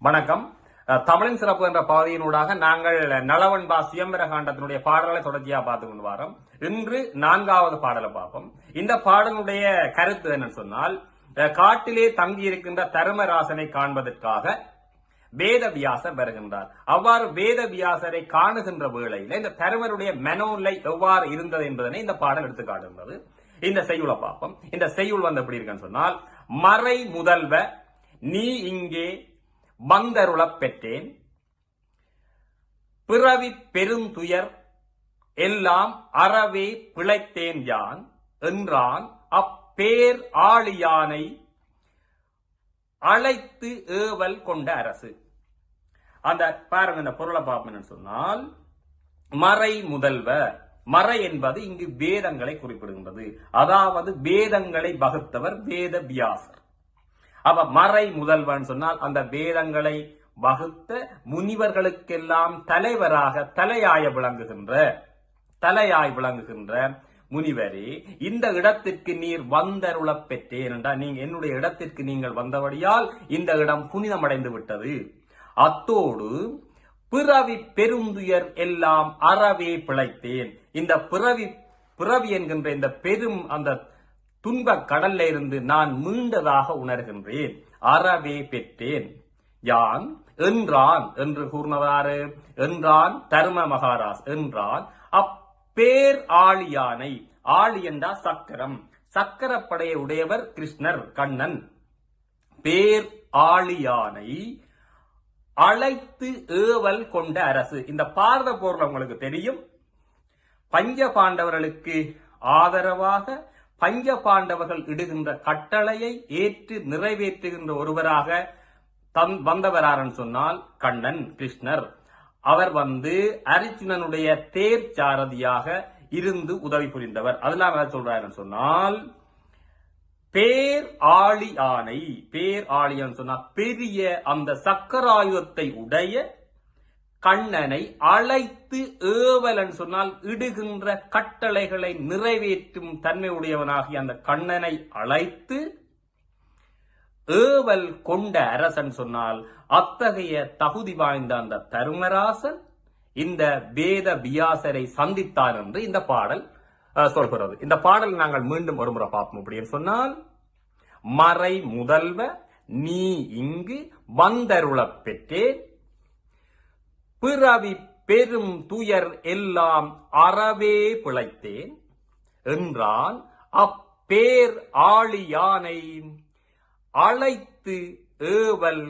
வணக்கம். தமிழின் சிறப்பு என்ற பகுதியினூடாக நாங்கள் நலவன்பா சுயம்பர காண்டத்தினுடைய பாடல்களை தொடர்ச்சியா பார்த்து கொண்டு வரோம். இன்று 4வது பாடலை பார்ப்போம். இந்த பாடலுடைய கருத்து என்னன்னு சொன்னால், காட்டிலே தங்கி இருக்கின்ற தர்மராசனை காண்பதற்காக வேதவியாசர் வருகின்றார். அவ்வாறு வேதவியாசரை காணுகின்ற வேளையில இந்த தர்மருடைய மனோநிலை எவ்வாறு இருந்தது என்பதனை இந்த பாடல் எடுத்து காட்டுகின்றது. இந்த செய்யுளை பார்ப்போம். இந்த செய்யுள் வந்து எப்படி இருக்குன்னு சொன்னால், மறை முதல்வ நீ இங்கே வந்தருளப் பெற்றேன், பிறவி பெருந்துயர் எல்லாம் அறவே பிழைத்தேன் யான் என்றான் அப்பேர் ஆளியானை அழைத்து ஏவல் கொண்ட அரசு. அந்த பாருங்க, இந்த பொருளை பார்ப்பேன்னு சொன்னால், மறை முதல்வ, மறை என்பது இங்கு வேதங்களை குறிப்பிடுகின்றது. அதாவது வேதங்களை வகுத்தவர் வேத வியாசர். அப்ப மறை முதல்வன் சொன்னால் அந்த வேதங்களை வகுத்த முனிவர்களுக்கெல்லாம் தலைவராக தலையாய் விளங்குகின்ற முனிவரே, இந்த இடத்திற்கு நீர் வந்தருளப் பெற்றேன் என்றால், நீங்க என்னுடைய இடத்திற்கு நீங்கள் வந்தபடியால் இந்த இடம் புனிதமடைந்து விட்டது. அத்தோடு பிறவி பெருந்துயர் எல்லாம் அறவே பிழைத்தேன். இந்த பிறவி என்கின்ற இந்த பெரும் அந்த துன்ப கடல்ல இருந்து நான் மீண்டதாக உணர்கின்றேன். அறவே பெற்றேன் யான் என்றான் என்று கூர்ந்தவாறு என்றான் தர்ம மகாராஜ் என்றான் அப்பேர் ஆளியானை. ஆளி என்றா சக்கரம், சக்கரப்படையை உடையவர் கிருஷ்ணர் கண்ணன். பேர் ஆளியானை அழைத்து ஏவல் கொண்ட அரசு. இந்த பாரத போர்ல உங்களுக்கு தெரியும், பஞ்ச பாண்டவர்களுக்கு ஆதரவாக பஞ்ச பாண்டவர்கள் இடுகின்ற கட்டளையை ஏற்று நிறைவேற்றுகின்ற ஒருவராக வந்தவராரன் சொன்னால் கண்ணன் கிருஷ்ணர். அவர் அர்ஜுனனுடைய தேர் சாரதியாக இருந்து உதவி புரிந்தவர். அதெல்லாம் சொல்றாரு சொன்னால், பேர் ஆளி ஆணை. பேர் ஆளியான் சொன்னால் பெரிய அந்த சக்கராயுதத்தை உடைய கண்ணனை அழைத்து ஏவலன் சொன்னால் இடுகின்ற கட்டளைகளை நிறைவேற்றும் தன்மை உடையவனாகி அந்த கண்ணனை அழைத்து ஏவல் கொண்ட அரசன் சொன்னால் அத்தகைய தகுதி வாய்ந்த அந்த தர்மராசன் இந்த வேத வியாசரை சந்தித்தான் என்று இந்த பாடல் சொல்கிறது. இந்த பாடல் நாங்கள் மீண்டும் ஒருமுறை பார்ப்போம். அப்படின்னு சொன்னால், மறை முதல்வ நீ இங்கு வந்தருளப் பெற்றேன், பிறவி பெரும் துயர் எல்லாம் அறவே பிழைத்தேன் என்றான் அப்பேர் ஆளியானை அழைத்து ஏவல்